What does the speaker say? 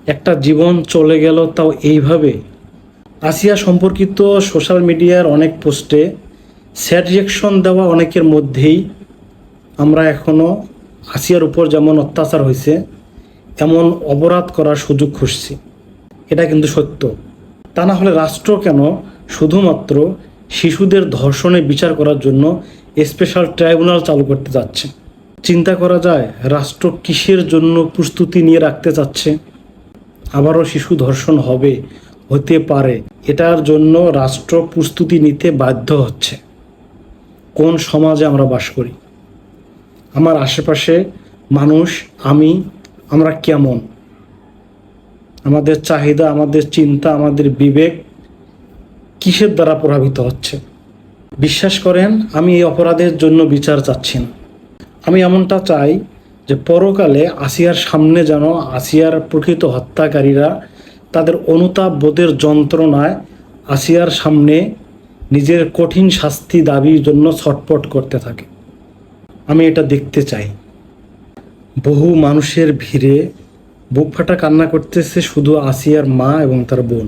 একটা জীবন চলে গেল, তাও এইভাবে। আসিয়া সম্পর্কিত সোশ্যাল মিডিয়ার অনেক পোস্টে স্যাড রিয়াকশন দেওয়া অনেকের মধ্যেই আমরা এখনও আসিয়ার উপর যেমন অত্যাচার হয়েছে এমন অপরাধ করার সুযোগ খুঁজছি। এটা কিন্তু সত্য। তা না হলে রাষ্ট্র কেন শুধুমাত্র শিশুদের ধর্ষণে বিচার করার জন্য স্পেশাল ট্রাইব্যুনাল চালু করতে যাচ্ছে? চিন্তা করা যায় রাষ্ট্র কিসের জন্য প্রস্তুতি নিয়ে রাখতে চাচ্ছে। আবারও শিশু ধর্ষণ হতে পারে, এটার জন্য রাষ্ট্র প্রস্তুতি নিতে বাধ্য হচ্ছে। কোন সমাজে আমরা বাস করি? আমার আশেপাশে মানুষ, আমরা কেমন? আমাদের চাহিদা, আমাদের চিন্তা, আমাদের বিবেক কিসের দ্বারা প্রভাবিত হচ্ছে? বিশ্বাস করেন, আমি এই অপরাধের জন্য বিচার চাচ্ছি না। আমি এমনটা চাই যে পরকালে আসিয়ার সামনে যেন আসিয়ার প্রকৃত হত্যাকারীরা তাদের অনুতাপ বোধের যন্ত্রণায় আসিয়ার সামনে নিজের কঠিন শাস্তি দাবির জন্য ছটপট করতে থাকে। আমি এটা দেখতে চাই। বহু মানুষের ভিড়ে বুক ফাটা কান্না করতেছে শুধু আসিয়ার মা এবং তার বোন।